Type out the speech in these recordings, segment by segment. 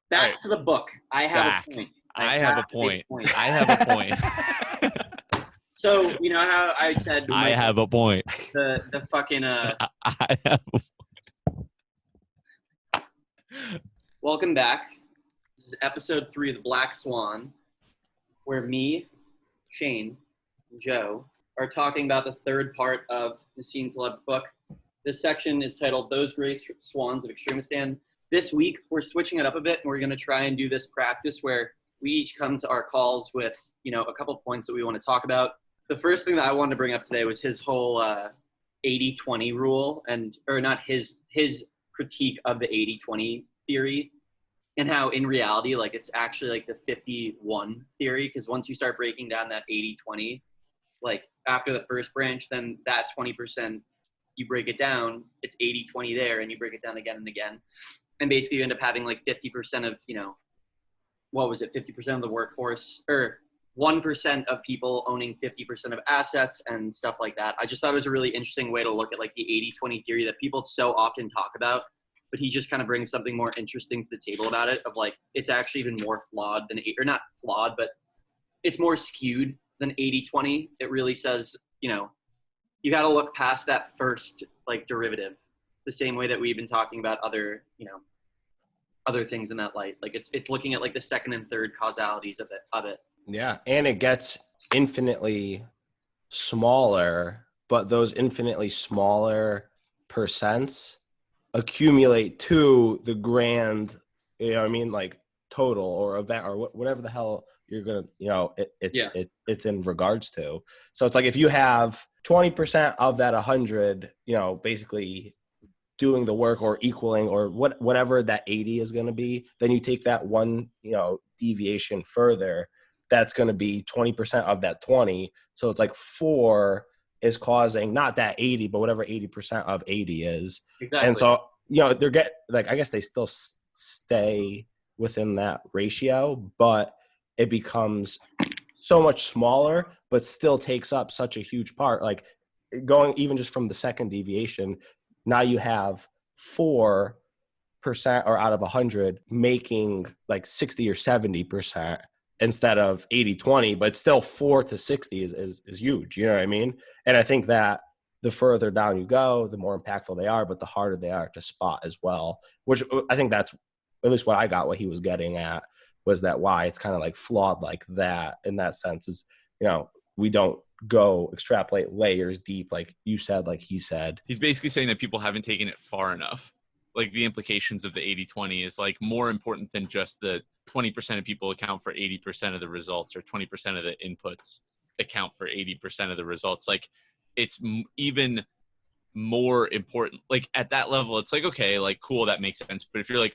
Back right. to the book. I have Back. a point. I have a point. I have a point. So you know how I said I have a point. the fucking I have welcome back. This is episode 3 of the Black Swan, where me, Shane, and Joe are talking about the third part of Nassim Taleb's book. This section is titled "Those Gray Swans of Extremistan." This week we're switching it up a bit, and we're going to try and do this practice where we each come to our calls with, a couple points that we want to talk about. The first thing that I wanted to bring up today was his whole 80-20 rule, or not his critique of the 80-20 theory, and how in reality, like, it's actually like the 51 theory, because once you start breaking down that 80-20, like after the first branch, then that 20%, you break it down, it's 80-20 there, and you break it down again and again. And basically you end up having like 50% of, 50% of the workforce, or 1% of people owning 50% of assets and stuff like that. I just thought it was a really interesting way to look at like the 80-20 theory that people so often talk about, but he just kind of brings something more interesting to the table about it, of like, it's actually even more flawed than, or not flawed, but it's more skewed than 80-20. It really says, you got to look past that first like derivative, the same way that we've been talking about other, other things in that light. Like it's looking at like the second and third causalities of it. Yeah, and it gets infinitely smaller, but those infinitely smaller percents accumulate to the grand, like total or event or whatever the hell you're gonna, it's in regards to. So it's like if you have 20% of that 100, basically doing the work or equaling or whatever that 80 is going to be, then you take that one, deviation further. That's going to be 20% of that 20. So it's like 4 is causing not that 80, but whatever 80% of 80 is. Exactly. And so, they're I guess they still stay within that ratio, but it becomes so much smaller, but still takes up such a huge part. Like going even just from the second deviation, now you have 4% or out of 100 making like 60 or 70% instead of 80-20, but still 4 to 60 is huge. You know what I mean? And I think that the further down you go, the more impactful they are, but the harder they are to spot as well, which I think that's at least what I got, what he was getting at was that why it's kind of like flawed like that in that sense is, we don't go extrapolate layers deep like you said, like he said. He's basically saying that people haven't taken it far enough. Like the implications of the 80-20 is like more important than just the 20% of people account for 80% of the results, or 20% of the inputs account for 80% of the results. Like it's even more important. Like at that level, it's like, okay, like cool, that makes sense. But if you're like,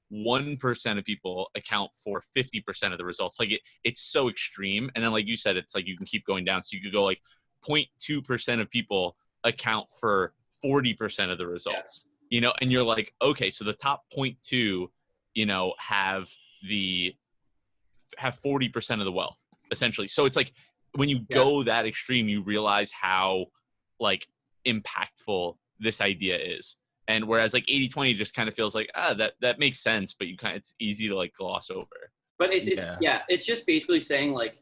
1% of people account for 50% of the results, like it's so extreme. And then like you said, it's like you can keep going down. So you could go like 0.2% of people account for 40% of the results. Yeah. And you're like, okay, so the top 0.2, have 40% of the wealth essentially. So it's like when you go that extreme, you realize how like impactful this idea is. And whereas like 80-20 just kind of feels like, that makes sense, but it's easy to like gloss over. But it's just basically saying like,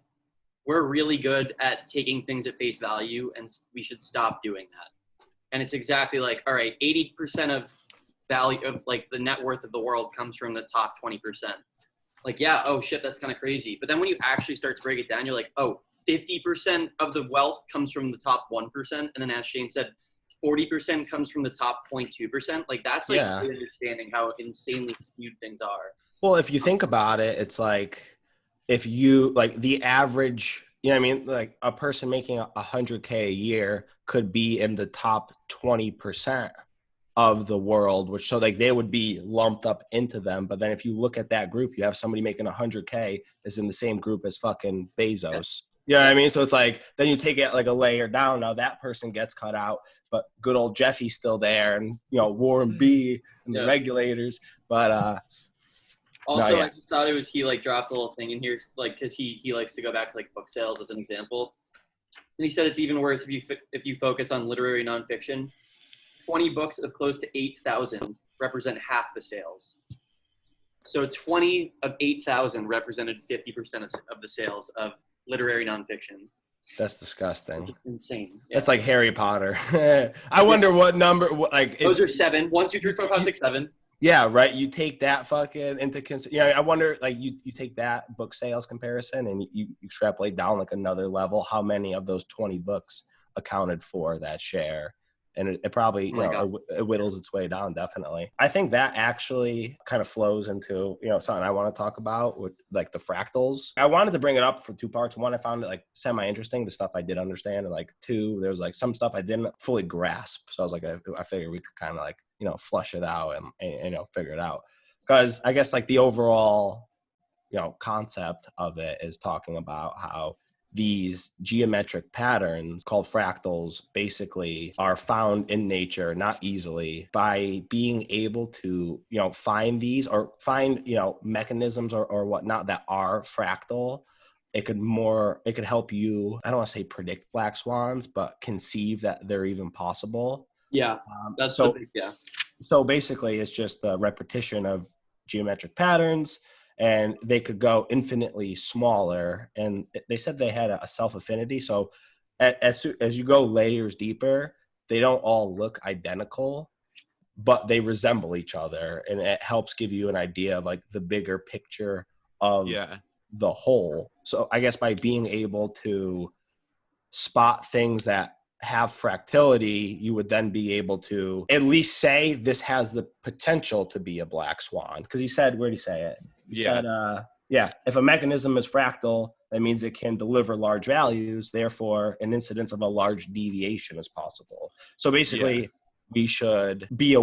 we're really good at taking things at face value, and we should stop doing that. And it's exactly like, all right, 80% of value of like the net worth of the world comes from the top 20%. Like, yeah, oh shit, that's kind of crazy. But then when you actually start to break it down, you're like, 50% of the wealth comes from the top 1%. And then as Shane said, 40% comes from the top 0.2%. Like that's like really understanding how insanely skewed things are. Well, if you think about it, it's like if you like the average, like a person making 100K a year could be in the top 20% of the world, which so like they would be lumped up into them. But then if you look at that group, you have somebody making 100K is in the same group as fucking Bezos. You know what I mean? So it's like, then you take it like a layer down. Now that person gets cut out, but good old Jeffy's still there, and, Warren B and the regulators. But also, I just thought it was, he like dropped a little thing in here, like, cause he likes to go back to like book sales as an example. And he said it's even worse if you focus on literary nonfiction. 20 books of close to 8,000 represent half the sales. So 20 of 8,000 represented 50% of the sales of literary nonfiction. That's disgusting. Insane. Yeah. That's like Harry Potter. I wonder what number, like, those are 7. 1, 2, 3, 4, 5, 6, 7. Yeah, right. You take that fucking into consideration. I wonder, like, you take that book sales comparison and you extrapolate down like another level. How many of those 20 books accounted for that share? And it probably, it whittles its way down, definitely. I think that actually kind of flows into, something I want to talk about with like the fractals. I wanted to bring it up for 2 parts. 1, I found it like semi-interesting, the stuff I did understand. And like 2, there's like some stuff I didn't fully grasp. So I was like, I figured we could kind of like, flush it out and figure it out. Because I guess like the overall, concept of it is talking about how these geometric patterns called fractals basically are found in nature, not easily. By being able to, find these or find, mechanisms or whatnot that are fractal, it could help you, I don't want to say predict black swans, but conceive that they're even possible. Yeah, that's So basically it's just the repetition of geometric patterns, and they could go infinitely smaller. And they said they had a self-affinity. So as you go layers deeper, they don't all look identical, but they resemble each other. And it helps give you an idea of like the bigger picture of the whole. So I guess by being able to spot things that have fractality, you would then be able to at least say this has the potential to be a black swan. Because he said, where did he say it? He said, if a mechanism is fractal, that means it can deliver large values. Therefore, an incidence of a large deviation is possible. So basically, we should be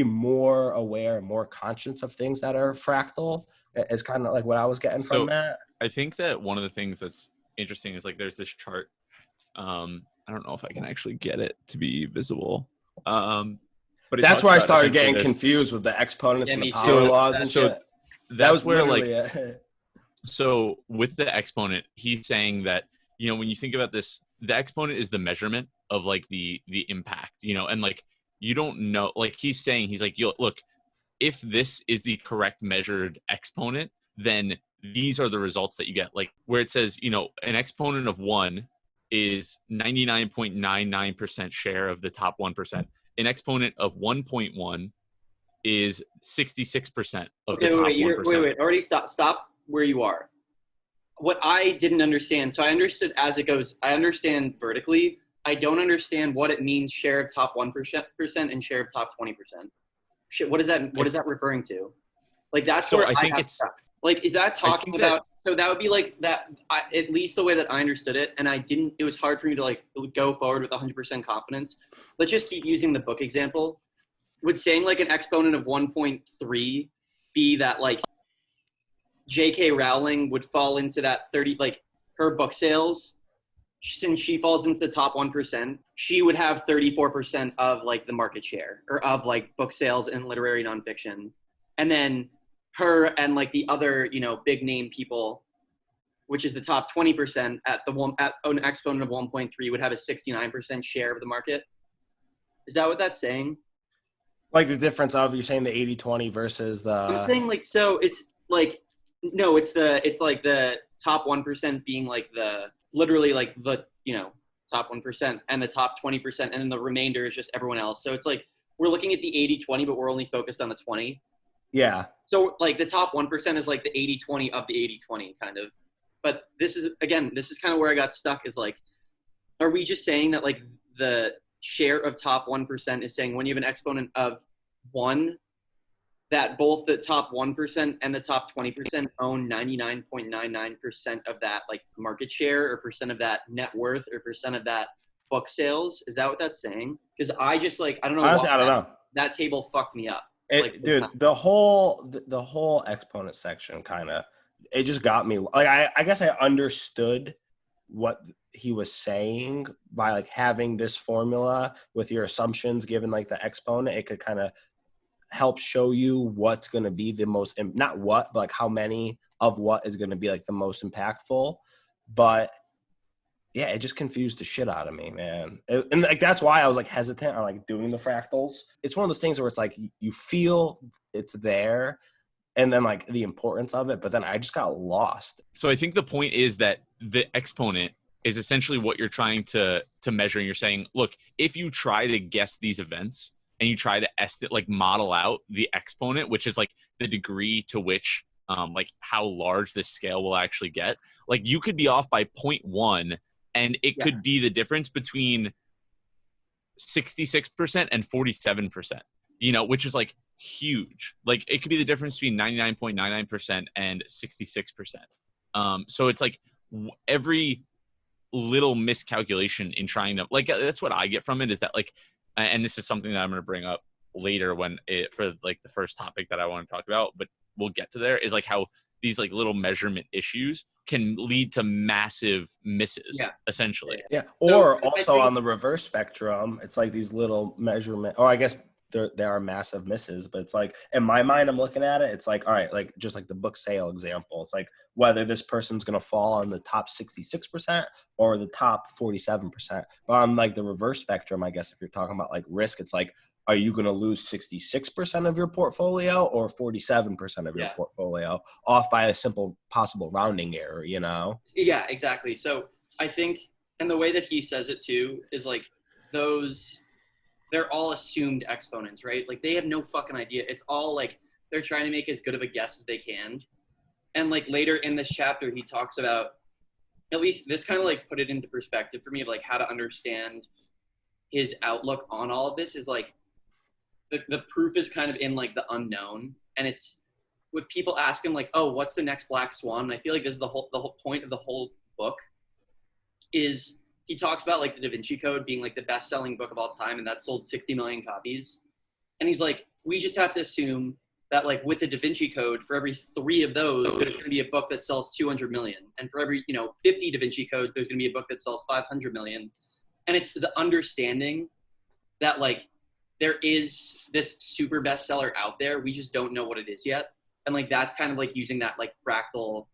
more aware, more conscious of things that are fractal. Is kind of like what I was getting from that. I think that one of the things that's interesting is like there's this chart. I don't know if I can actually get it to be visible. But that's where I started getting confused with the exponents and the power laws and shit. That was where like so with the exponent, he's saying that, when you think about this, the exponent is the measurement of like the impact, and like you don't know, like he's like, look, if this is the correct measured exponent, then these are the results that you get. Like where it says, an exponent of 1 is 99.99% share of the top 1%. An exponent of 1.1 is 66% of the top 1%. Wait. Already stop where you are. What I didn't understand, so I understood as it goes, I understand vertically. I don't understand what it means share of top 1% and share of top 20%. What is that referring to? Like that's so where I think have it's stuck. Like, is that talking about, so that would be like that, at least the way that I understood it, and it was hard for me to like go forward with 100% confidence. Let's just keep using the book example. Would saying like an exponent of 1.3 be that like J.K. Rowling would fall into that 30, like her book sales, since she falls into the top 1%, she would have 34% of like the market share or of like book sales in literary nonfiction. And then her and like the other, big name people, which is the top 20% at an exponent of 1.3 would have a 69% share of the market. Is that what that's saying? Like the difference of, you're saying the 80-20 versus the... I'm saying like, so it's like, no, it's like the top 1% being like literally like the, top 1% and the top 20%. And then the remainder is just everyone else. So it's like, we're looking at the 80-20, but we're only focused on the 20. Yeah. So like the top 1% is like the 80-20 of the 80-20 kind of. But this is kind of where I got stuck, is like, are we just saying that like the share of top 1% is saying when you have an exponent of 1, that both the top 1% and the top 20% own 99.99% of that like market share or percent of that net worth or percent of that book sales? Is that what that's saying? Because I just like, I don't know. Honestly, I don't know. That table fucked me up. The whole exponent section kind of, it just got me. Like I guess I understood what he was saying by like having this formula with your assumptions given like the exponent. It could kind of help show you what's going to be the most, not what, but like how many of what is going to be like the most impactful. But yeah, it just confused the shit out of me, man. And like that's why I was like hesitant on like doing the fractals. It's one of those things where it's like you feel it's there, and then like the importance of it, but then I just got lost. So I think the point is that the exponent is essentially what you're trying to measure. And you're saying, look, if you try to guess these events and you try to estimate, like model out the exponent, which is like the degree to which like how large this scale will actually get, like you could be off by 0.1, and it could be the difference between 66% and 47%, you know, which is like huge. Like it could be the difference between 99.99% and 66%. So it's like every little miscalculation in trying to, like, that's what I get from it, is that like, and this is something that I'm going to bring up later when it, for like the first topic that I want to talk about, but we'll get to there, is like how these like little measurement issues can lead to massive misses, essentially. Yeah. Or also on the reverse spectrum, it's like these little measurement, or I guess there are massive misses, but it's like, in my mind, I'm looking at it, it's like, all right, like just like the book sale example, it's like whether this person's going to fall on the top 66% or the top 47%. But on like the reverse spectrum, I guess if you're talking about like risk, it's like, are you going to lose 66% of your portfolio or 47% of your portfolio off by a simple possible rounding error, you know? Yeah, exactly. So I think, and the way that he says it too is like those, they're all assumed exponents, right? Like they have no fucking idea. It's all like they're trying to make as good of a guess as they can. And like later in this chapter, he talks about, at least this kind of like put it into perspective for me of like how to understand his outlook on all of this, is like the proof is kind of in like the unknown. And it's with people ask him like, oh, what's the next black swan? And I feel like this is the whole point of the whole book, is he talks about like the Da Vinci Code being like the best-selling book of all time, and that sold 60 million copies. And he's like, we just have to assume that like with the Da Vinci Code, for every 3 of those, there's going to be a book that sells 200 million. And for every, 50 Da Vinci Codes, there's going to be a book that sells 500 million. And it's the understanding that like there is this super bestseller out there. We just don't know what it is yet. And like, that's kind of like using that like fractal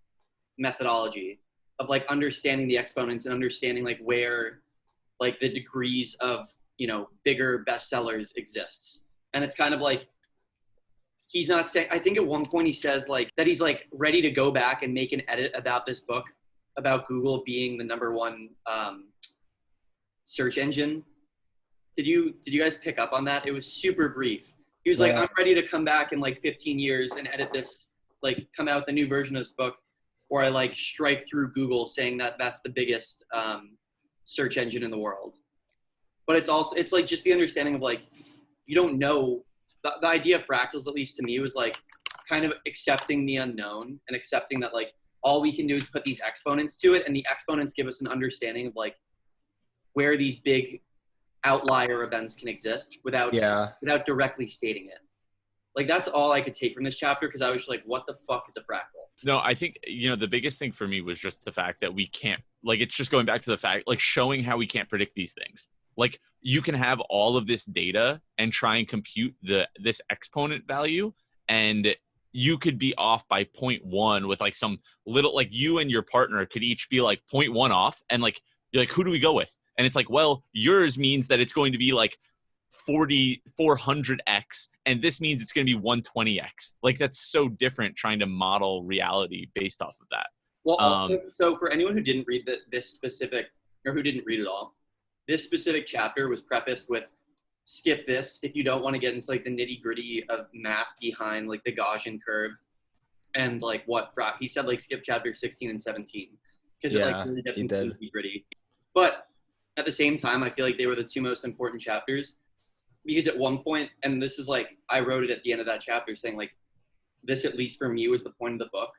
methodology of like understanding the exponents and understanding like where like the degrees of, bigger bestsellers exists. And it's kind of like, he's not saying, I think at one point he says like that he's like ready to go back and make an edit about this book, about Google being the #1 search engine. Did you guys pick up on that? It was super brief. He was like, I'm ready to come back in like 15 years and edit this, like come out with a new version of this book, or I like strike through Google saying that that's the biggest search engine in the world. But it's also, it's like just the understanding of like, you don't know, the idea of fractals, at least to me, was like kind of accepting the unknown and accepting that like all we can do is put these exponents to it, and the exponents give us an understanding of like where these big outlier events can exist without directly stating it. Like that's all I could take from this chapter, because I was just like, what the fuck is a fractal? No, I think, the biggest thing for me was just the fact that we can't, like, it's just going back to the fact, like, showing how we can't predict these things. Like, you can have all of this data and try and compute this exponent value, and you could be off by 0.1 with, like, some little, like, you and your partner could each be, like, 0.1 off, and, like, you're like, who do we go with? And it's like, well, yours means that it's going to be, like, 400x, and this means it's going to be 120x. Like, that's so different trying to model reality based off of that. Well, also, so for anyone who didn't read this specific, or who didn't read it all, this specific chapter was prefaced with, skip this if you don't want to get into like the nitty gritty of math behind like the Gaussian curve and like what he said, like skip chapter 16 and 17 because it like really gets into the nitty gritty. But at the same time, I feel like they were the 2 most important chapters, because at one point, and this is like, I wrote it at the end of that chapter saying like, this at least for me was the point of the book.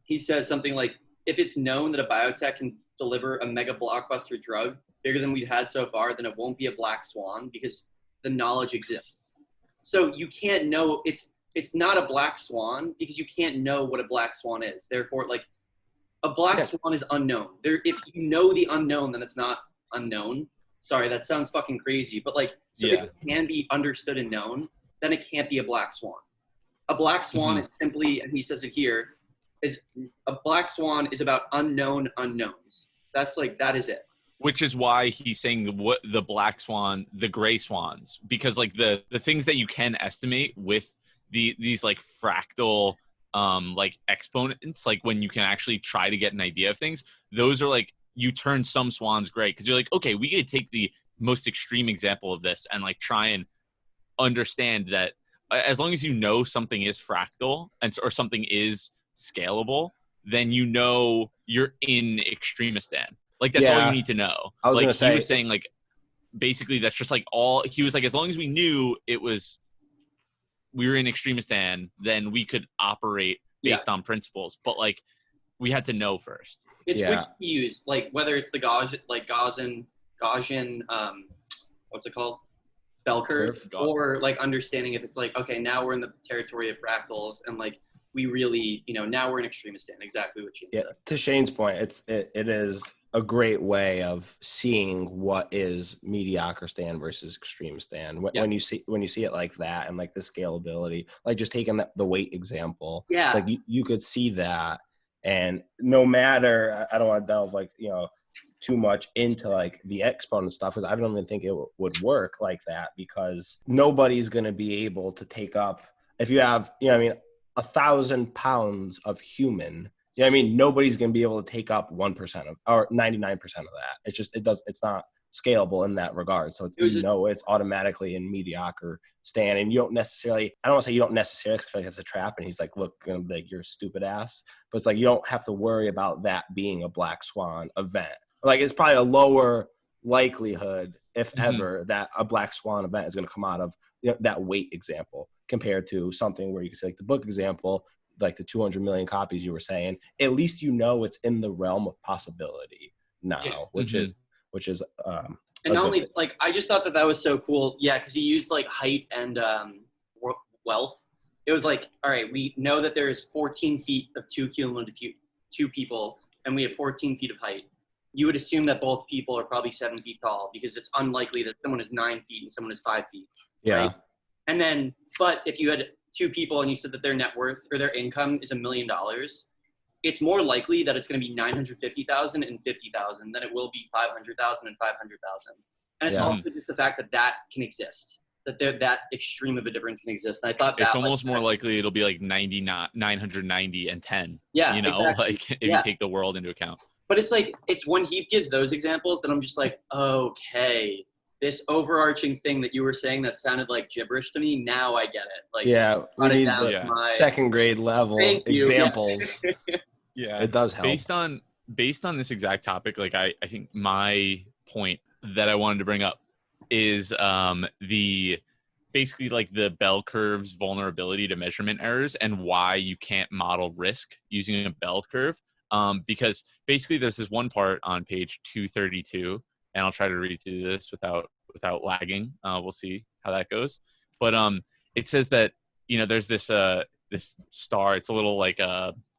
He says something like, if it's known that a biotech can deliver a mega blockbuster drug bigger than we've had so far, then it won't be a black swan, because the knowledge exists. So you can't know, it's not a black swan because you can't know what a black swan is. Therefore, like a black swan is unknown. If you know the unknown, then it's not unknown. Sorry, that sounds fucking crazy, but like, so if it can be understood and known, then it can't be a black swan. A black swan is simply, and he says it here, is a black swan is about unknown unknowns. That's like, that is it. Which is why he's saying what the black swan, the gray swans, because like the things that you can estimate with these like fractal like exponents, like when you can actually try to get an idea of things, those are like, you turn some swans gray because you're like, okay, we could take the most extreme example of this and like try and understand that as long as you know something is fractal or something is scalable, then you know you're in extremistan. Like that's all you need to know. I was like gonna say, he was saying like basically that's just like all he was like, as long as we knew we were in extremistan, then we could operate based on principles. But like we had to know first. It's which you use, like whether it's the Gaussian what's it called? Bell curve, or like understanding if it's like, okay, now we're in the territory of fractals and like we really, now we're in extremistan, exactly what Shane said. To Shane's point, it is a great way of seeing what is mediocre stand versus extreme stand. When you see it like that and like the scalability, like just taking the weight example, it's like you could see that. And no matter, I don't want to delve like, too much into like the exponent stuff, because I don't even think it would work like that, because nobody's going to be able to take up, if you have, 1,000 pounds of human, nobody's going to be able to take up 1% of, or 99% of that. It's just, it's not scalable in that regard. So it's automatically in mediocre stand. And you don't necessarily, I don't want to say you don't necessarily, because I feel like it's a trap and he's like, look, like you're a stupid ass, but it's like, you don't have to worry about that being a black swan event. Like it's probably a lower likelihood, if ever, that a black swan event is going to come out of that weight example, compared to something where you can say like the book example, like the 200 million copies you were saying. At least it's in the realm of possibility now, which is and not only like, I just thought that was so cool. Yeah, because he used like height and wealth. It was like, all right, we know that there's 14 feet of two people, and we have 14 feet of height. You would assume that both people are probably 7 feet tall, because it's unlikely that someone is 9 feet and someone is 5 feet. Yeah. Right? And then, but if you had two people and you said that their net worth or their income is $1 million, it's more likely that it's going to be 950,000 and 50,000 than it will be 500,000 and 500,000. And it's also just the fact that can exist, that that extreme of a difference can exist. And I thought it's almost more likely it'll be like 990 and 10. Yeah, exactly. Like if you take the world into account. But it's like, it's when he gives those examples that I'm just like, okay, this overarching thing that you were saying that sounded like gibberish to me, now I get it. Like, we need the second grade level examples. Yeah, it does help. Based on this exact topic, like I think my point that I wanted to bring up is basically like the bell curve's vulnerability to measurement errors and why you can't model risk using a bell curve. Because basically there's this one part on page 232, and I'll try to read through this without lagging. We'll see how that goes. But it says that, there's this star. It's a little like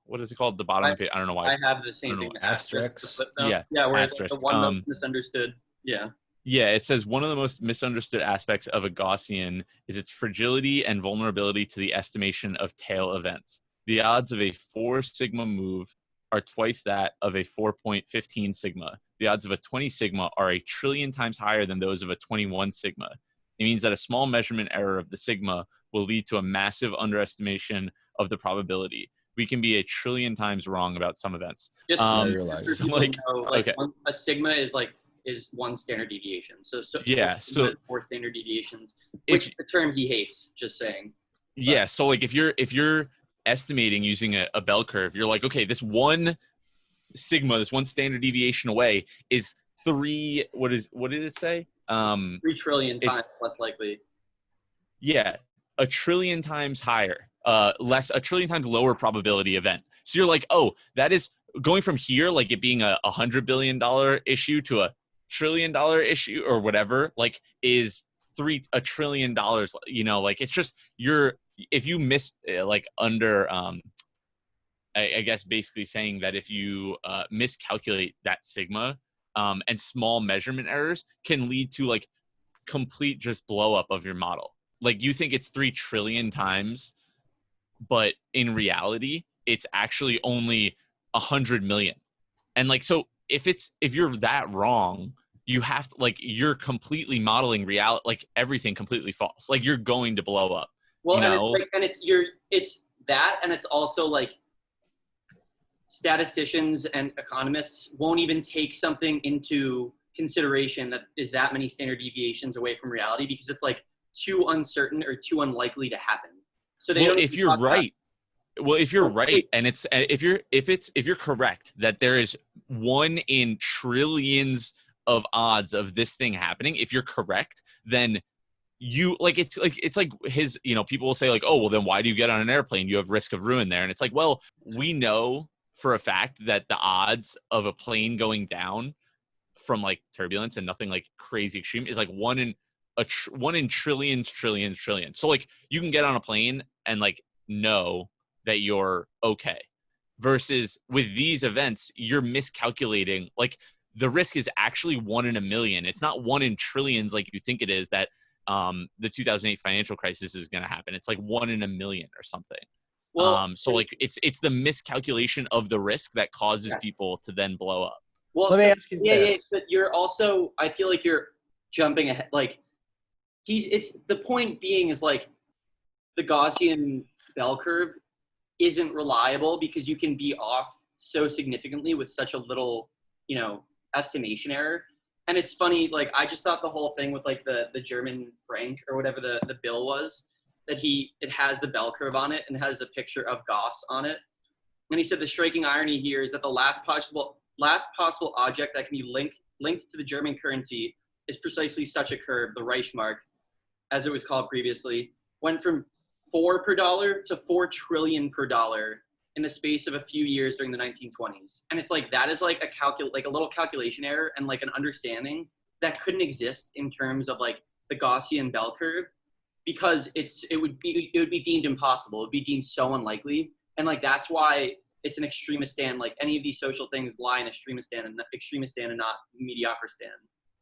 what is it called? The bottom of the page. I don't know why. I have the same thing. Asterisks. Yeah, where it's like the one most misunderstood. Yeah. Yeah, it says one of the most misunderstood aspects of a Gaussian is its fragility and vulnerability to the estimation of tail events. The odds of a 4 sigma move are twice that of a 4.15 sigma. The odds of a 20 sigma are 1 trillion times higher than those of a 21 sigma. It means that a small measurement error of the sigma will lead to a massive underestimation of the probability. We can be 1 trillion times wrong about some events. Just so like, okay. A sigma is 1 standard deviation. So 4 standard deviations, which is the term he hates, just saying. Yeah, so like if you're estimating using a bell curve, you're like, okay, this 1 sigma, this 1 standard deviation away is 3, what did it say? 3 trillion times less likely. Yeah, 1 trillion times higher, 1 trillion times lower probability event. So you're like, oh, that is going from here, like it being a $100 billion issue to a $1 trillion issue or whatever, like is $1 trillion, like it's just, if you miss like under, I guess basically saying that if you miscalculate that sigma, and small measurement errors can lead to like complete just blow up of your model. Like you think it's 3 trillion times, but in reality, it's actually only 100 million. And like, so if you're that wrong, you have to, like, you're completely modeling reality, like everything completely false. Like you're going to blow up. Well, you and know? it's that, and it's also like statisticians and economists won't even take something into consideration that is that many standard deviations away from reality because it's like too uncertain or too unlikely to happen. So they Well, don't if even you're talk about. right, well, if you're Oh, right, wait. and if you're correct that there is 1 in trillions of odds of this thing happening, if you're correct, then you like it's like his, you know, people will say like, oh, well, then why do you get on an airplane? You have risk of ruin there. And it's like, well, we know for a fact that the odds of a plane going down from like turbulence and nothing like crazy extreme is like 1 in trillions. So like you can get on a plane and like know that you're okay, versus with these events you're miscalculating. Like the risk is actually 1 in a million. It's not 1 in trillions like you think it is, that the 2008 financial crisis is going to happen. It's like 1 in a million or something. Well, So like it's the miscalculation of the risk that causes yeah. people to then blow up. Well, Let me so, ask you yeah, this. but you're also. I feel like you're jumping ahead. Like it's the point being is like the Gaussian bell curve isn't reliable because you can be off so significantly with such a little, you know, estimation error. And it's funny, like I just thought the whole thing with like the German franc or whatever the bill was, that it has the bell curve on it and has a picture of Gauss on it. And he said the striking irony here is that the last possible object that can be linked to the German currency is precisely such a curve, the Reichsmark, as it was called previously, went from 4 per dollar to 4 trillion per dollar in the space of a few years during the 1920s. And it's like that is like a little calculation error and like an understanding that couldn't exist in terms of like the Gaussian bell curve, because it would be deemed impossible. It would be deemed so unlikely. And like that's why it's an extremist stand. Like any of these social things lie in extremist stand and not mediocre stand.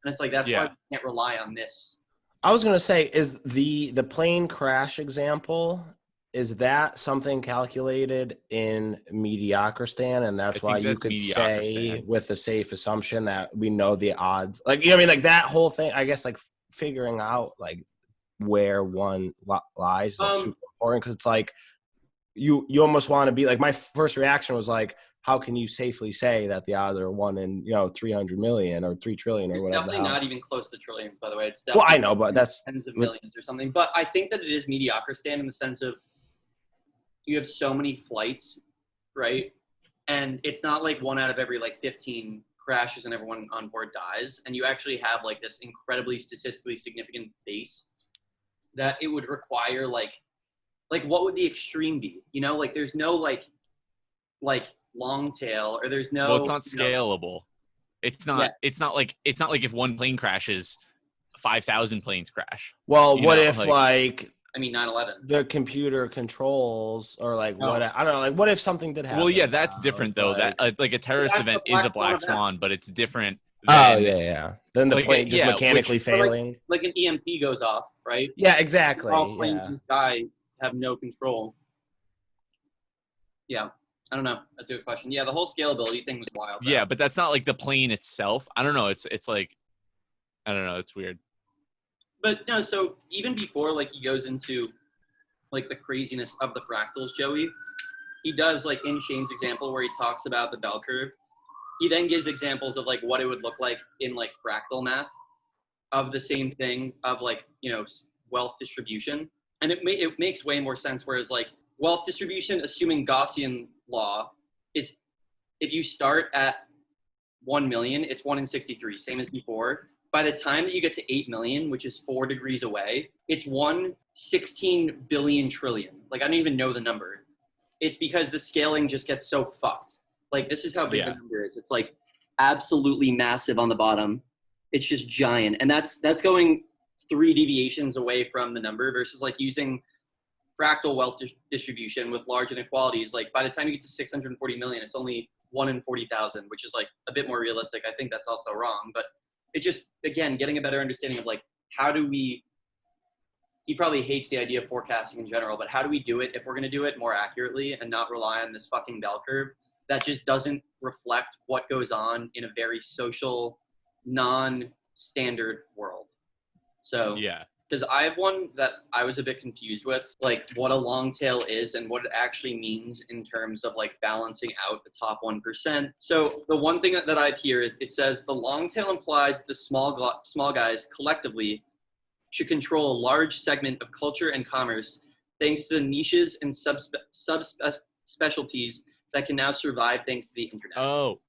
And it's like that's why Yeah. we can't rely on this. I was gonna say, is the plane crash example, is that something calculated in Mediocristan, and I that's why think you that's could say Mediocristan. with a safe assumption that we know the odds, like, you know what I mean, like that whole thing. I guess like figuring out like where one lies is like super important, because it's like you almost want to be like, my first reaction was like, how can you safely say that the odds are 1 in 300 million or 3 trillion or It's whatever the definitely hell? not even close to trillions, by the way. It's Well, definitely I know, but that's tens of millions or something. But I think that it is mediocre stand in the sense of you have so many flights, right? And it's not like 1 out of every like 15 crashes and everyone on board dies. And you actually have like this incredibly statistically significant base that it would require like what would the extreme be? You know, like there's no like long tail, or there's no. Well, it's not scalable. It's not. Yeah. It's not like if one plane crashes, 5,000 planes crash. Well, You what know, if like I mean, 9/11. the computer controls, or like No. what? I don't know. Like, what if something did happen? well, yeah, that's different It's though. like, That like a terrorist That's the event is a black black swan event. swan, but it's different oh than yeah. Then the like plane just yeah, mechanically which, failing. Like an EMP goes off, right? Yeah, exactly. All planes Yeah. in the sky have no control. Yeah, I don't know. That's a good question. Yeah, the whole scalability thing was wild. Though. yeah, but that's not like the plane itself. I don't know. It's like I don't know. It's weird. But no, so even before like he goes into like the craziness of the fractals, Joey, he does like in Shane's example where he talks about the bell curve. He then gives examples of like what it would look like in like fractal math of the same thing of like, wealth distribution. And it makes way more sense. Whereas like wealth distribution, assuming Gaussian law, is if you start at 1 million, it's 1 in 63, same as before. By the time that you get to 8 million, which is 4 degrees away, it's 1/16 billion trillion. Like I don't even know the number. It's because the scaling just gets so fucked. Like this is how big the number is. It's like absolutely massive on the bottom. It's just giant. And that's going 3 deviations away from the number versus like using fractal wealth distribution with large inequalities. Like by the time you get to 640 million, it's only 1 in 40,000, which is like a bit more realistic. I think that's also wrong, but it just, again, getting a better understanding of like, how do we, he probably hates the idea of forecasting in general, but how do we do it if we're going to do it more accurately and not rely on this fucking bell curve that just doesn't reflect what goes on in a very social, non-standard world. So Yeah. because I have one that I was a bit confused with, like what a long tail is and what it actually means in terms of like balancing out the top 1%. So the one thing that I have here is it says the long tail implies the small guys collectively should control a large segment of culture and commerce thanks to the niches and subspecialties that can now survive thanks to the internet. Oh.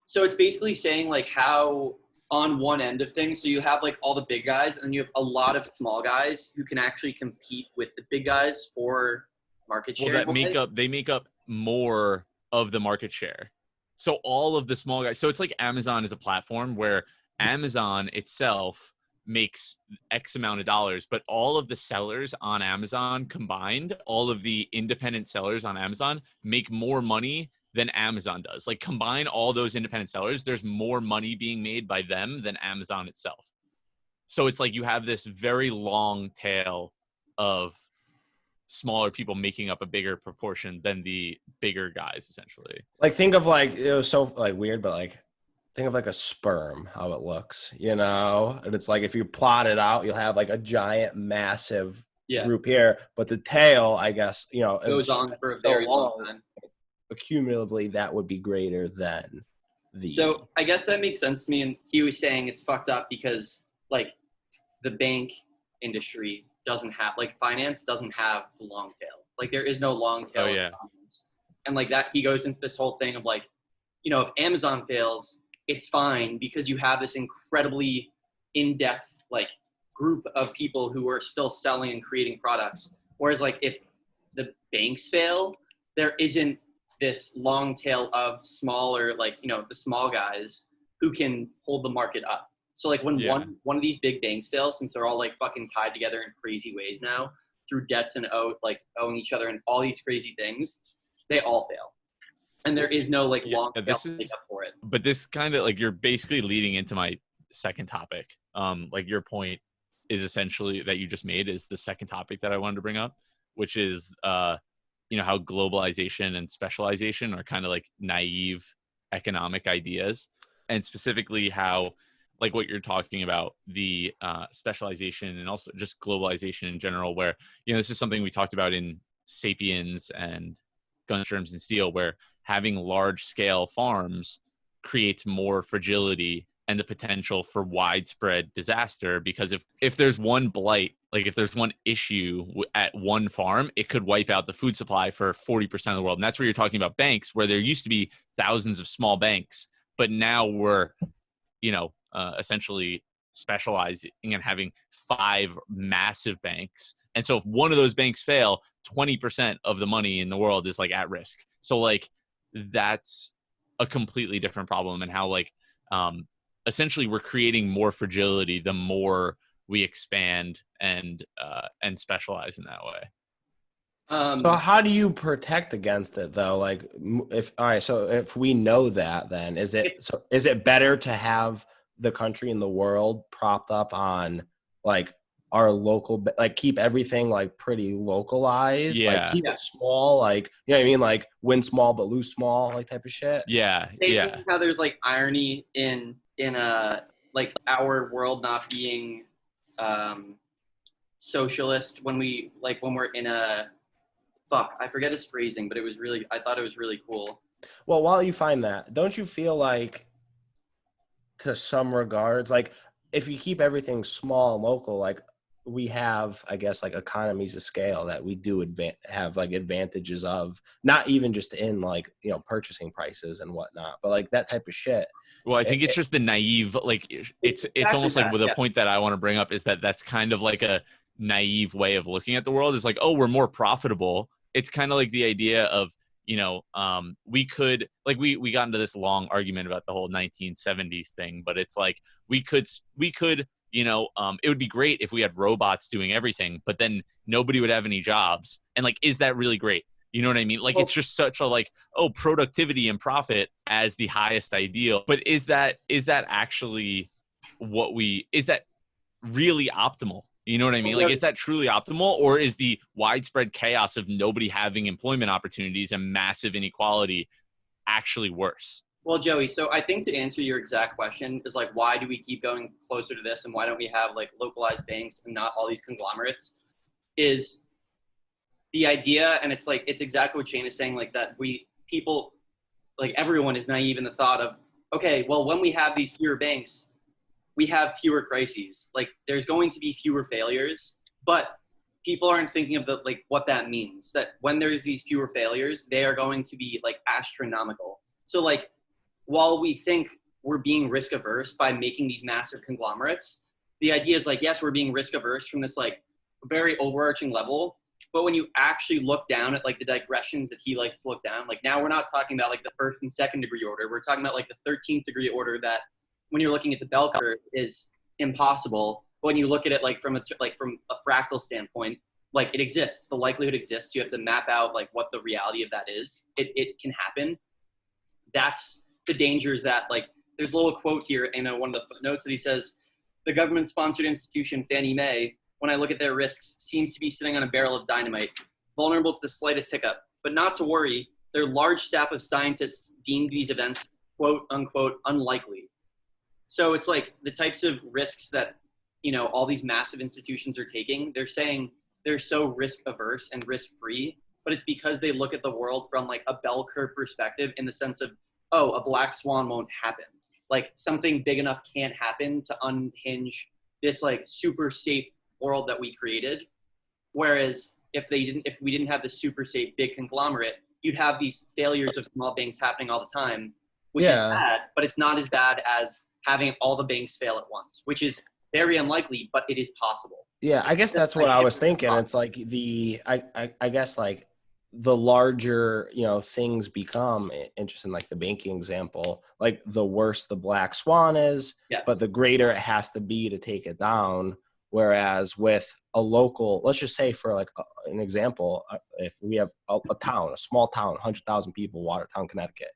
So it's basically saying like how on one end of things, so you have like all the big guys and you have a lot of small guys who can actually compete with the big guys for market share. Well, they make up more of the market share. So all of the small guys, so it's like Amazon is a platform where Amazon itself makes X amount of dollars, but all of the sellers on Amazon combined, all of the independent sellers on Amazon make more money than Amazon does. Like combine all those independent sellers, there's more money being made by them than Amazon itself. So it's like you have this very long tail of smaller people making up a bigger proportion than the bigger guys, essentially. Like think of like, it was so like weird, but like think of like a sperm, how it looks, you know? And it's like if you plot it out, you'll have like a giant, massive group here, but the tail, I guess, you know, goes on for a very long time. Accumulatively, that would be greater than the. So I guess that makes sense to me. And he was saying it's fucked up because like the bank industry doesn't have, like finance doesn't have the long tail. Like there is no long tail in finance. And like that, he goes into this whole thing of like, you know, if Amazon fails, it's fine because you have this incredibly in-depth like group of people who are still selling and creating products. Whereas like if the banks fail, there isn't this long tail of smaller, like, you know, the small guys who can hold the market up. So like when one of these big banks fail, since they're all like fucking tied together in crazy ways now through debts and owing each other and all these crazy things, they all fail. And there is no like long tail to make up for it. But this kind of like, you're basically leading into my second topic. Like your point is essentially that you just made is the second topic that I wanted to bring up, which is, you know, how globalization and specialization are kind of like naive economic ideas, and specifically how like what you're talking about, the specialization and also just globalization in general, where, you know, this is something we talked about in Sapiens and Guns, Germs, and Steel, where having large scale farms creates more fragility and the potential for widespread disaster, because if there's one blight, like if there's one issue at one farm, it could wipe out the food supply for 40% of the world. And that's where you're talking about banks, where there used to be thousands of small banks, but now we're, you know, essentially specializing and having 5 massive banks. And so if one of those banks fail, 20% of the money in the world is like at risk. So like that's a completely different problem, and how like essentially we're creating more fragility the more we expand and specialize in that way. So how do you protect against it though? Like so if we know that, then is it better to have the country and the world propped up on like our local, like keep everything like pretty localized, like keep it small, like, you know what I mean? Like win small, but lose small, like type of shit. Basically how there's like irony in like our world not being socialist when we're in a, I forget his phrasing, but I thought it was really cool. Well, while you find that, don't you feel like to some regards, like if you keep everything small and local, like we have, I guess, like economies of scale that we do have like advantages of, not even just in like, you know, purchasing prices and whatnot, but like that type of shit. Well, I think it's just the naive, like it's almost like with a point that I want to bring up is that's kind of like a naive way of looking at the world, is like, oh, we're more profitable. It's kind of like the idea of, you know, we could, like, we got into this long argument about the whole 1970s thing, but it's like, we could, you know, it would be great if we had robots doing everything, but then nobody would have any jobs. And like, is that really great? You know what I mean? Like, it's just such a like, oh, productivity and profit as the highest ideal. But is that actually is that really optimal? You know what I mean? Like, is that truly optimal, or is the widespread chaos of nobody having employment opportunities and massive inequality actually worse? Well, Joey, so I think to answer your exact question is like, why do we keep going closer to this and why don't we have like localized banks and not all these conglomerates, is the idea, and it's like, it's exactly what Shane is saying, like that people, like everyone is naive in the thought of, okay, well, when we have these fewer banks, we have fewer crises. Like there's going to be fewer failures, but people aren't thinking of the, like what that means, that when there's these fewer failures, they are going to be like astronomical. So like, while we think we're being risk averse by making these massive conglomerates, the idea is like, yes, we're being risk averse from this like very overarching level. But when you actually look down at like the digressions that he likes to look down, like now we're not talking about like the first and second degree order. We're talking about like the 13th degree order that when you're looking at the bell curve is impossible. But when you look at it like from a fractal standpoint, like it exists. The likelihood exists. You have to map out like what the reality of that is. It can happen. That's the danger, is that like there's a little quote here in one of the footnotes that he says, the government-sponsored institution Fannie Mae, when I look at their risks, seems to be sitting on a barrel of dynamite, vulnerable to the slightest hiccup. But not to worry, their large staff of scientists deemed these events, quote unquote, unlikely. So it's like the types of risks that, you know, all these massive institutions are taking, they're saying they're so risk averse and risk free, but it's because they look at the world from like a bell curve perspective, in the sense of, oh, a black swan won't happen. Like something big enough can't happen to unhinge this like super safe world that we created. Whereas if we didn't have this super safe big conglomerate, you'd have these failures of small banks happening all the time, which is bad, but it's not as bad as having all the banks fail at once, which is very unlikely, but it is possible. Yeah, I guess that's what I was thinking. It's like I guess like the larger, you know, things become interesting, like the banking example, like the worse the black swan is, Yes. but the greater it has to be to take it down. Whereas with a local, let's just say for like an example, if we have a town, a small town, 100,000 people, Watertown, Connecticut,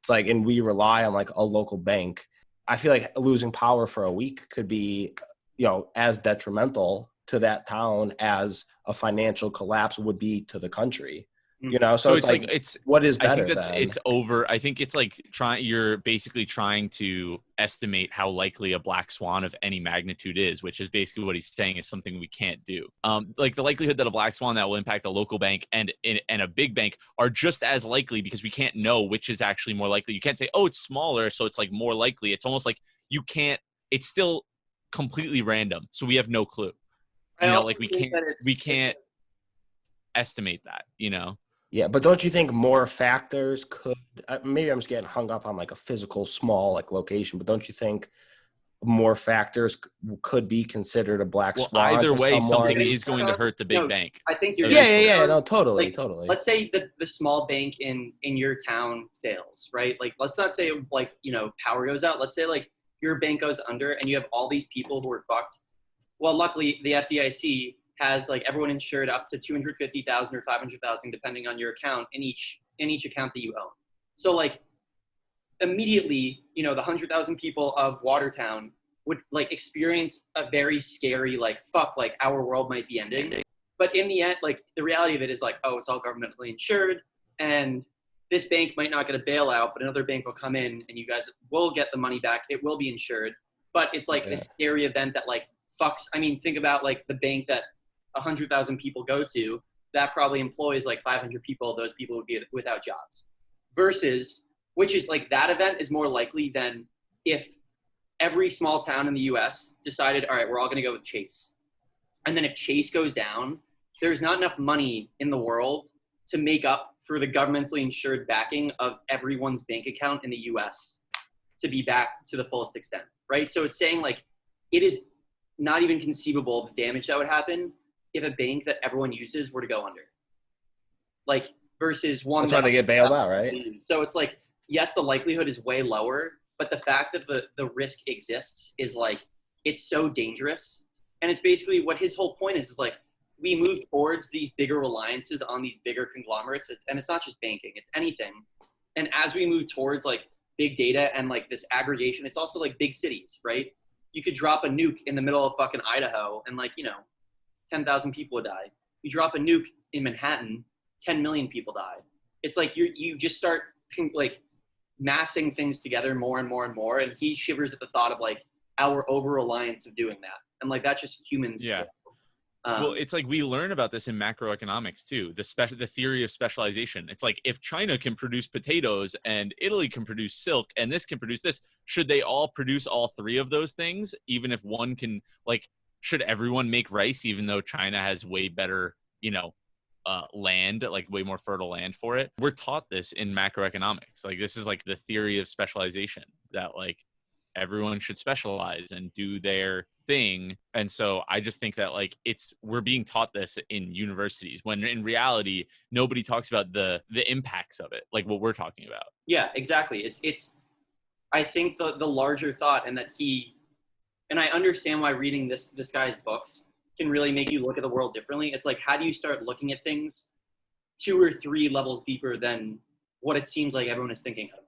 it's like, and we rely on like a local bank, I feel like losing power for a week could be, you know, as detrimental to that town as a financial collapse would be to the country. You know, so it's like it's what is better. I think that then? it's over. I think it's like you're basically trying to estimate how likely a black swan of any magnitude is, which is basically what he's saying is something we can't do. Like the likelihood that a black swan that will impact a local bank and a big bank are just as likely, because we can't know which is actually more likely. You can't say, oh, it's smaller, so it's like more likely. It's almost like you can't. It's still completely random, so we have no clue. You know, like we can't estimate that. You know. Yeah, but don't you think more factors could, maybe I'm just getting hung up on like a physical small like location, but don't you think more factors could be considered a black swan? Either way, something is going to hurt the big bank. I think you're no, totally, like, totally. Let's say that the small bank in your town fails, right? Like let's not say like, you know, power goes out. Let's say like your bank goes under and you have all these people who are fucked. Well, luckily the FDIC has like everyone insured up to 250,000 or 500,000, depending on your account in each account that you own. So like immediately, you know, the 100,000 people of Watertown would like experience a very scary, like, fuck, like our world might be ending. But in the end, like the reality of it is like, oh, it's all governmentally insured, and this bank might not get a bailout, but another bank will come in and you guys will get the money back. It will be insured. But it's like this scary event that like fucks. I mean, think about like the bank that 100,000 people go to, that probably employs like 500 people. Those people would be without jobs. Versus, which is like that event is more likely than if every small town in the US decided, all right, we're all going to go with Chase. And then if Chase goes down, there's not enough money in the world to make up for the governmentally insured backing of everyone's bank account in the US to be backed to the fullest extent, right? So it's saying like, it is not even conceivable the damage that would happen if a bank that everyone uses were to go under. Like versus one. That's why they get bailed out, right? So it's like, yes, the likelihood is way lower, but the fact that the risk exists is like, it's so dangerous. And it's basically what his whole point is like, we move towards these bigger reliances on these bigger conglomerates. And it's not just banking, it's anything. And as we move towards like big data and like this aggregation, it's also like big cities, right? You could drop a nuke in the middle of fucking Idaho and like, you know, 10,000 people would die. You drop a nuke in Manhattan, 10 million people die. It's like you just start like massing things together more and more and more, and he shivers at the thought of like our over-reliance of doing that, and like that's just humans. Yeah. Well, it's like we learn about this in macroeconomics too. The theory of specialization. It's like if China can produce potatoes and Italy can produce silk and this can produce this, should they all produce all three of those things? Even if one can, like, should everyone make rice even though China has way better, land, like way more fertile land for it? We're taught this in macroeconomics. Like this is like the theory of specialization, that like everyone should specialize and do their thing. And so I just think that like we're being taught this in universities when in reality nobody talks about the impacts of it, like what we're talking about. Yeah, exactly. It's I think the larger thought, and that and I understand why reading this guy's books can really make you look at the world differently. It's like, how do you start looking at things 2 or 3 levels deeper than what it seems like everyone is thinking of?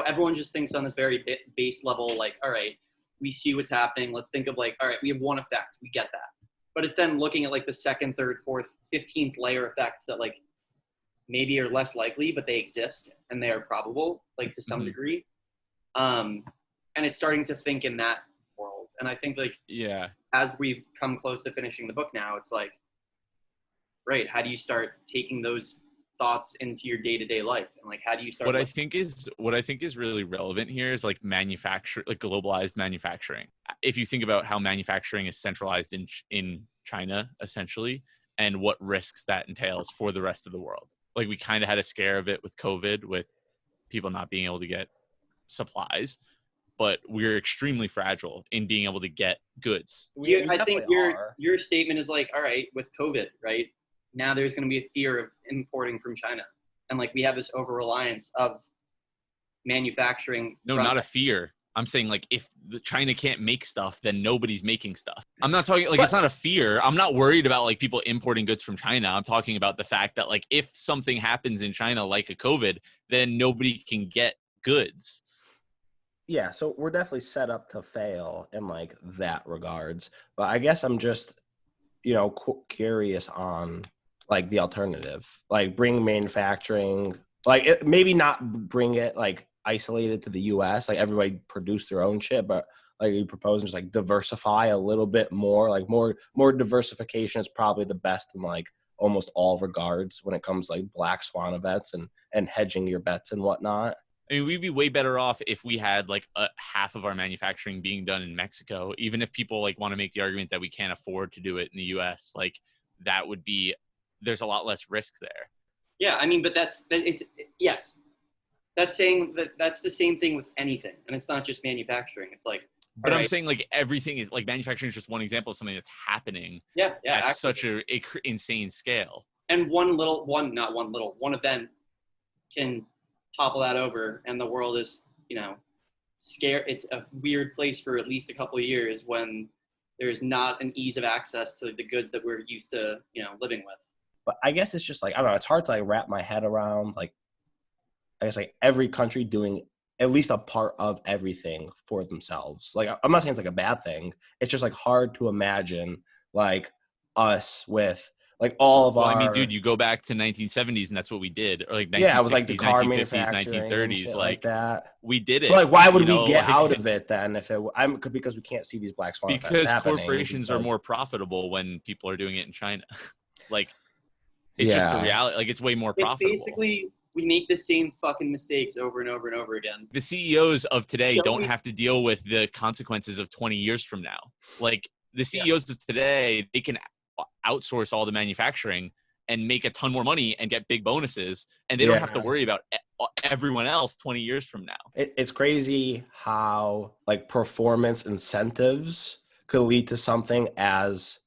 Everyone just thinks on this very base level, like, all right, we see what's happening. Let's think of like, all right, we have one effect. We get that. But it's then looking at like the second, third, fourth, 15th layer effects that like maybe are less likely, but they exist and they are probable, like to some degree. And it's starting to think in that world. And I think like, yeah, as we've come close to finishing the book now, it's like, right, how do you start taking those thoughts into your day-to-day life, and like how do you start what I think is really relevant here is like globalized manufacturing. If you think about how manufacturing is centralized in China essentially, and what risks that entails for the rest of the world. Like we kind of had a scare of it with COVID, with people not being able to get supplies, but we're extremely fragile in being able to get goods. I think your statement is like, all right, with COVID, right? Now there's going to be a fear of importing from China. And like we have this over-reliance of manufacturing. No, not a fear. I'm saying like if China can't make stuff, then nobody's making stuff. I'm not talking like, it's not a fear. I'm not worried about like people importing goods from China. I'm talking about the fact that like if something happens in China like a COVID, then nobody can get goods. Yeah, so we're definitely set up to fail in like that regards. But I guess I'm just, curious on like the alternative, like bring manufacturing, like maybe not bring it like isolated to the US, like everybody produce their own shit, but like you propose just like diversify a little bit more, like more diversification is probably the best in like almost all regards when it comes to like black swan events and hedging your bets and whatnot. I mean, we'd be way better off if we had like half of our manufacturing being done in Mexico, even if people like want to make the argument that we can't afford to do it in the US, like that would be, there's a lot less risk there. Yeah. I mean, but yes, that's saying that that's the same thing with anything. And it's not just manufacturing. It's like, but I'm saying like everything is like manufacturing is just one example of something that's happening at such a insane scale. And one event can topple that over, and the world is, scared. It's a weird place for at least a couple of years when there's not an ease of access to the goods that we're used to, living with. But I guess it's just like, I don't know, it's hard to like wrap my head around, like, I guess like every country doing at least a part of everything for themselves. Like, I'm not saying it's like a bad thing. It's just like hard to imagine like us with like all of our. I mean, dude, you go back to 1970s and that's what we did, or like 1960s, yeah, it was like the car 1950s, 1930s, like that. We did it. But like, why would we get out of it then? If because we can't see these black swan effects happening. Corporations are more profitable when people are doing it in China. Like, it's just a reality. Like, it's way more profitable. It's basically, we make the same fucking mistakes over and over and over again. The CEOs of today don't have to deal with the consequences of 20 years from now. Like, the CEOs of today, they can outsource all the manufacturing and make a ton more money and get big bonuses, and they don't have to worry about everyone else 20 years from now. It's crazy how like performance incentives could lead to something as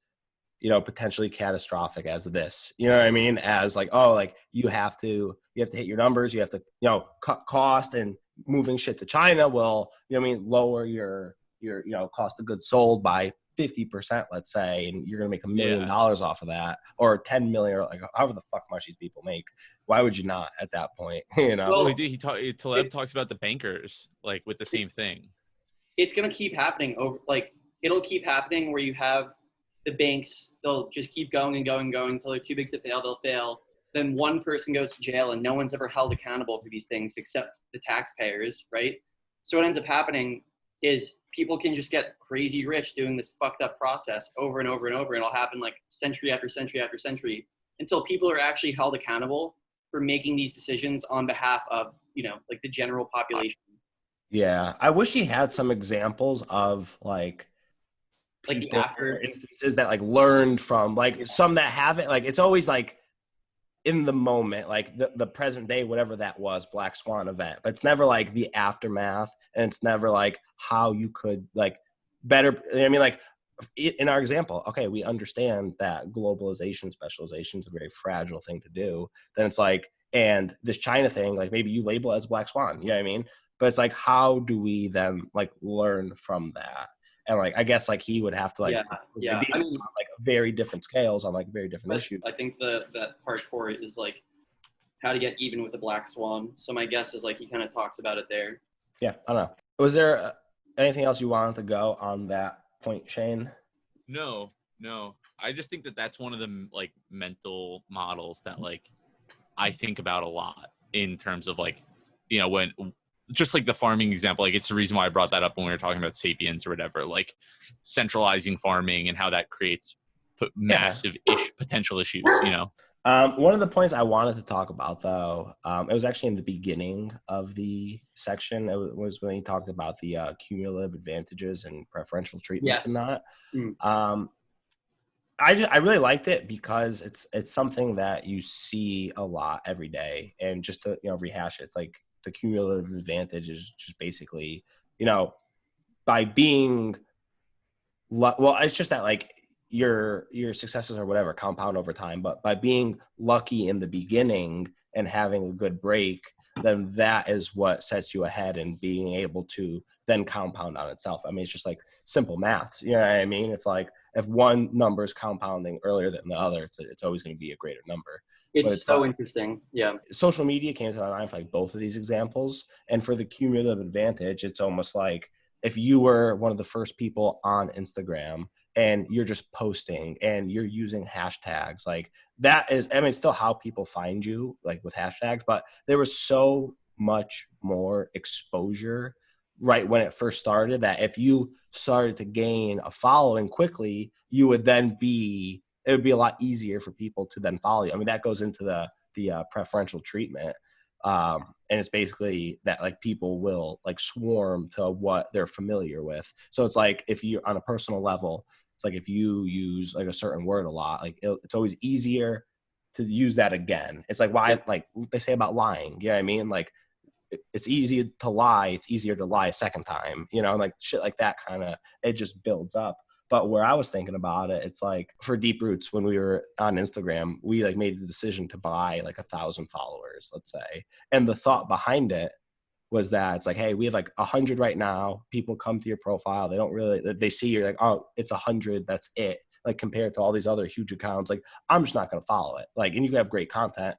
potentially catastrophic as this. You know what I mean? As like, oh, like you have to hit your numbers, you have to cut cost, and moving shit to China will lower your cost of goods sold by 50%, let's say, and you're gonna make $1 million off of that, or 10 million, or like however the fuck much these people make. Why would you not at that point? Well, Taleb talks about the bankers like with the same thing. It's gonna keep happening it'll keep happening where you have the banks, they'll just keep going and going and going until they're too big to fail. They'll fail. then one person goes to jail and no one's ever held accountable for these things except the taxpayers, right? So what ends up happening is people can just get crazy rich doing this fucked up process over and over and over, and it'll happen like century after century after century until people are actually held accountable for making these decisions on behalf of, like the general population. Yeah, I wish he had some examples of like Like the after instances that like learned from like some that haven't. Like it's always like in the moment, like the present day, whatever that was, Black Swan event, but it's never like the aftermath, and it's never like how you could like better. I mean, like in our example, okay, we understand that globalization specialization is a very fragile thing to do. Then it's like, and this China thing, like maybe you label it as Black Swan, you know what I mean? But it's like, how do we then like learn from that? And like, I guess like he would have to like, yeah. I mean, on, like very different scales on like very different issues. I think that part 4 is like how to get even with the Black Swan. So my guess is like he kind of talks about it there. Yeah, I don't know. Was there anything else you wanted to go on that point, Shane? No. I just think that that's one of the like mental models that like I think about a lot in terms of like, when just like the farming example, like it's the reason why I brought that up when we were talking about sapiens or whatever, like centralizing farming and how that creates massive potential issues, One of the points I wanted to talk about, though, it was actually in the beginning of the section. It was when he talked about the cumulative advantages and preferential treatments and that. I really liked it because it's something that you see a lot every day, and just to rehash it, it's like the cumulative advantage is just basically by being well, it's just that like your successes or whatever compound over time, but by being lucky in the beginning and having a good break, then that is what sets you ahead and being able to then compound on itself. I mean, it's just like simple math, you know what I mean? If one number is compounding earlier than the other, it's always going to be a greater number. It's so interesting. Yeah. Social media came to mind for like both of these examples. And for the cumulative advantage, it's almost like if you were one of the first people on Instagram and you're just posting and you're using hashtags, like that is, I mean, it's still how people find you, like with hashtags, but there was so much more exposure right when it first started that if you started to gain a following quickly, it would be a lot easier for people to then follow you. I mean, that goes into the preferential treatment. And it's basically that like people will like swarm to what they're familiar with. So it's like if you on a personal level, it's like if you use like a certain word a lot, like it's always easier to use that again. It's like why like they say about lying. You know what I mean? Like it's easy to lie. It's easier to lie a second time. Like shit like that kind of it just builds up. But where I was thinking about it, it's like for Deep Roots, when we were on Instagram, we like made the decision to buy like 1,000 followers, let's say. And the thought behind it was that it's like, hey, we have like 100 right now. People come to your profile. They don't really, they see you're like, oh, it's 100. That's it. Like compared to all these other huge accounts, like I'm just not going to follow it. Like, and you can have great content.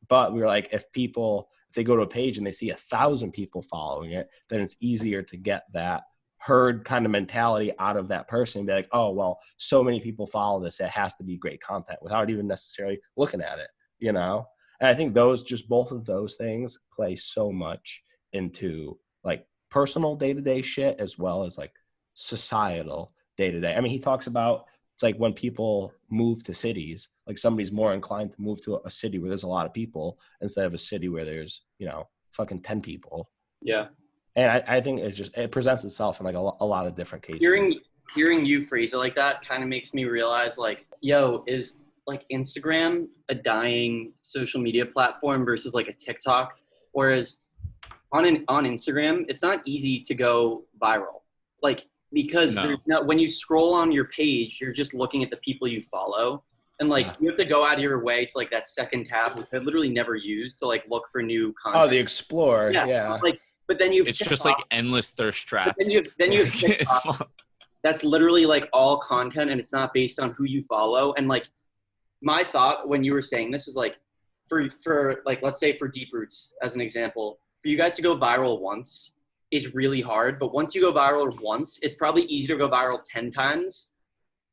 But we were like, if they go to a page and they see 1,000 people following it, then it's easier to get that herd kind of mentality out of that person. Be like, oh, well, so many people follow this. It has to be great content without even necessarily looking at it, And I think both of those things play so much into like personal day-to-day shit as well as like societal day-to-day. I mean, he talks about it's like when people move to cities, like somebody's more inclined to move to a city where there's a lot of people instead of a city where there's, fucking 10 people. Yeah. And I think it presents itself in like a lot of different cases. Hearing you phrase it like that kind of makes me realize like, is like Instagram a dying social media platform versus like a TikTok? Whereas on Instagram, it's not easy to go viral. Like, because when you scroll on your page, you're just looking at the people you follow. And like you have to go out of your way to like that second tab, which I literally never use to like look for new content. Oh, the Explore. Yeah. But then it's TikTok, just like endless thirst traps. Then you have TikTok. That's literally like all content, and it's not based on who you follow. And like my thought when you were saying this is like for like, let's say for Deep Roots as an example, for you guys to go viral once is really hard. But once you go viral once, it's probably easier to go viral 10 times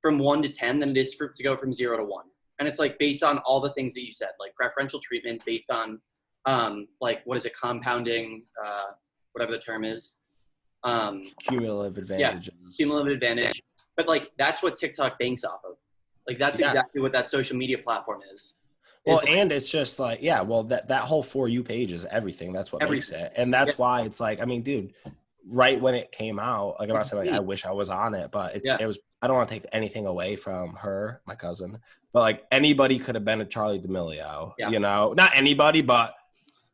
from 1 to 10 than it is to go from 0 to 1. And it's like based on all the things that you said, like preferential treatment based on like what is it, compounding, whatever the term is. Cumulative advantages. Yeah, cumulative advantage. But like that's what TikTok banks off of. Like that's exactly what that social media platform is. Well, like, and it's just like, yeah, well, that whole For You page is everything. That's what makes it. And that's why it's like, I mean, dude, right when it came out, like I'm not saying like I wish I was on it, but it was, I don't want to take anything away from her, my cousin, but like anybody could have been a Charlie D'Amelio, you know, not anybody, but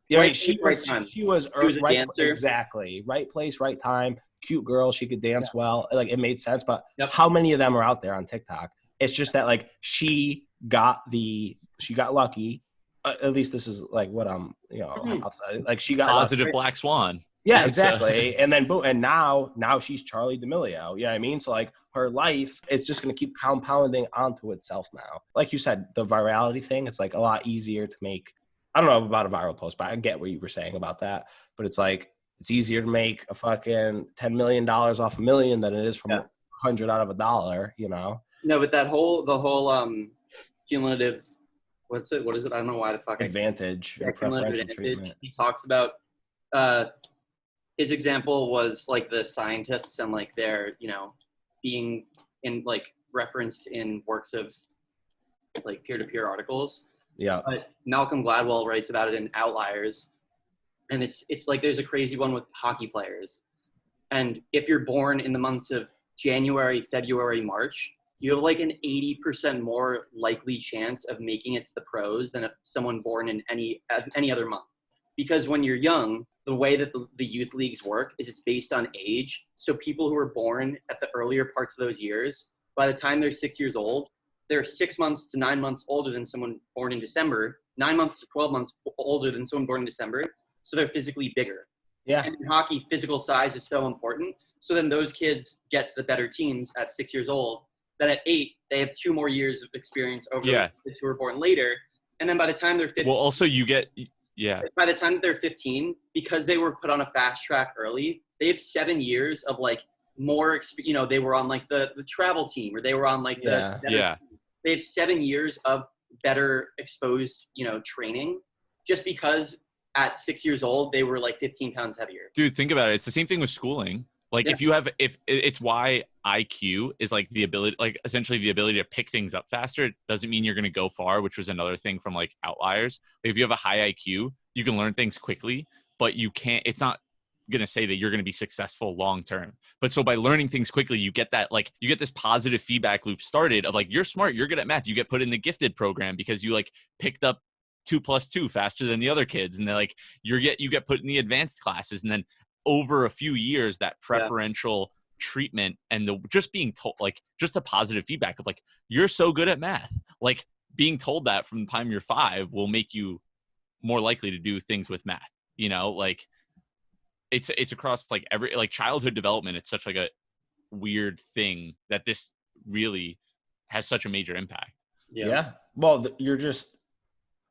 you know, she was right, exactly, right place, right time, cute girl, she could dance well, like it made sense. But how many of them are out there on TikTok? It's just that like she got lucky. At least this is like what I'm, you know, like she got positive lucky. black swan. Yeah, exactly. And then boom, and now she's Charlie D'Amelio. You know what I mean? So like her life, it's just gonna keep compounding onto itself now. Like you said, the virality thing, it's like a lot easier to make. I don't know about a viral post, but I get what you were saying about that. But it's like it's easier to make a fucking $10 million off a million than it is from 100 out of $1, you know? No, but the whole cumulative, what is it? I don't know why the fuck advantage or preferential treatment. He talks about his example was like the scientists and like their, you know, being in like referenced in works of like peer-to-peer articles. Yeah. But Malcolm Gladwell writes about it in Outliers. And it's like there's a crazy one with hockey players. And if you're born in the months of January, February, March, you have like an 80% more likely chance of making it to the pros than if someone born in any other month. Because when you're young, the way that the youth leagues work is it's based on age. So people who are born at the earlier parts of those years, by the time they're 6 years old, they're 6 months to 9 months older than someone born in December, 9 months to 12 months older than someone born in December. So they're physically bigger. Yeah. And in hockey, physical size is so important. So then those kids get to the better teams at 6 years old. Then at 8, they have 2 more years of experience over the kids who were born later. And then by the time they're 15. Well, also you get, by the time that they're 15, because they were put on a fast track early, they have 7 years of like more, you know, they were on like the travel team or they were on like they have 7 years of better exposed, you know, training just because at 6 years old, they were like 15 pounds heavier. Dude, think about it. It's the same thing with schooling. Like if it's why IQ is like the ability, like essentially the ability to pick things up faster. It doesn't mean you're going to go far, which was another thing from like Outliers. Like if you have a high IQ, you can learn things quickly, but you can't, it's not going to say that you're going to be successful long-term. But so by learning things quickly, you get that, like you get this positive feedback loop started of like, you're smart, you're good at math. You get put in the gifted program because you like picked up 2 plus 2 faster than the other kids. And they're like, you get put in the advanced classes. And then over a few years, that preferential treatment and the just being told, like just the positive feedback of like, you're so good at math, like being told that from the time you're 5 will make you more likely to do things with math, you know, like it's across like every, like childhood development. It's such like a weird thing that this really has such a major impact. Yeah. Well, you're just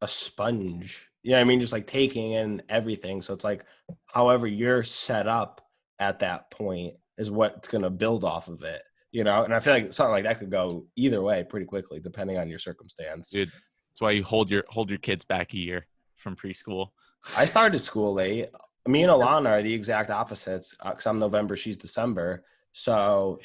a sponge. Yeah, I mean, just like taking in everything. So it's like, however you're set up at that point is what's going to build off of it, you know? And I feel like something like that could go either way pretty quickly, depending on your circumstance. Dude, that's why you hold your kids back a year from preschool. I started school late. Me and Alana are the exact opposites because I'm November, she's December. So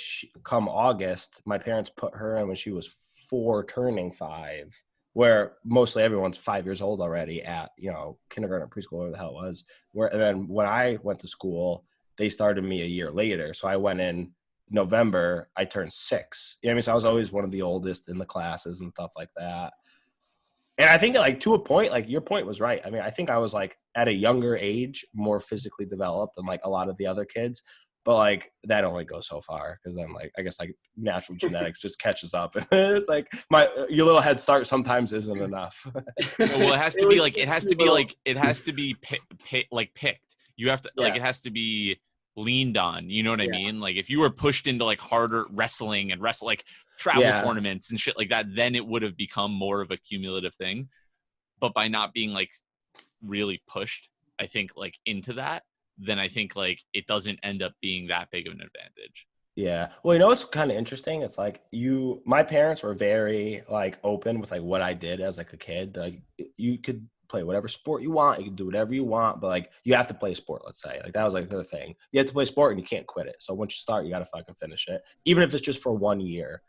come August, my parents put her in when she was 4 turning 5. Where mostly everyone's 5 years old already at, you know, kindergarten, preschool, whatever the hell it was. And then when I went to school, they started me a year later. So I went in November, I turned 6. You know what I mean? So I was always one of the oldest in the classes and stuff like that. And I think like to a point, like your point was right. I mean, I think I was like at a younger age, more physically developed than like a lot of the other kids. But like that only goes so far because then like I guess like natural genetics just catches up. It's like your little head start sometimes isn't enough. Well, it has to be like it has to be picked. You have to like it has to be leaned on. You know what I mean? Like if you were pushed into like harder wrestling and like travel tournaments and shit like that, then it would have become more of a cumulative thing. But by not being like really pushed, I think like into that, then I think like it doesn't end up being that big of an advantage. Yeah. Well, you know what's kind of interesting? It's like my parents were very like open with like what I did as like a kid. Like you could play whatever sport you want, you can do whatever you want, but like you have to play sport, let's say. Like that was like their thing. You have to play sport and you can't quit it. So once you start, you got to fucking finish it, even if it's just for 1 year.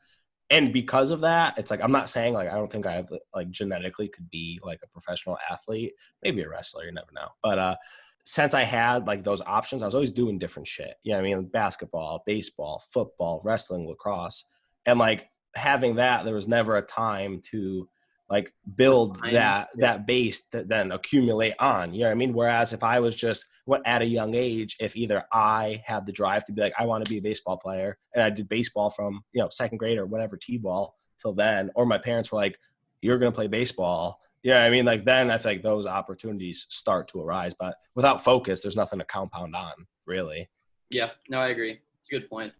And because of that, it's like I'm not saying like I don't think I have like genetically could be like a professional athlete, maybe a wrestler, you never know. But since I had like those options, I was always doing different shit. You know what I mean? Basketball, baseball, football, wrestling, lacrosse. And like having that, there was never a time to like build that base to then accumulate on. You know what I mean? Whereas if I was just at a young age, if either I had the drive to be like, I want to be a baseball player, and I did baseball from, second grade or whatever, T-ball till then, or my parents were like, you're going to play baseball. You know what I mean? Like then I feel like those opportunities start to arise, but without focus, there's nothing to compound on, really. Yeah, no, I agree. It's a good point.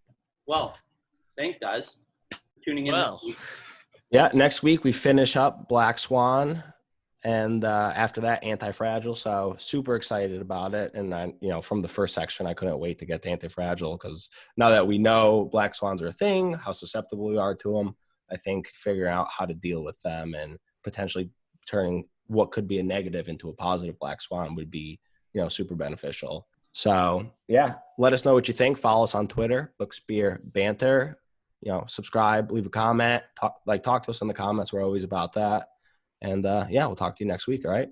Well, thanks guys for tuning in. Well, this week. Yeah, next week we finish up Black Swan, and after that, Anti-Fragile. So super excited about it. And then, from the first section, I couldn't wait to get to Anti-Fragile because now that we know Black Swans are a thing, how susceptible we are to them, I think figuring out how to deal with them and potentially turning what could be a negative into a positive Black Swan would be, super beneficial. So yeah, let us know what you think. Follow us on Twitter, Books, Beer, Banter. Subscribe, leave a comment, talk to us in the comments. We're always about that. And we'll talk to you next week. All right.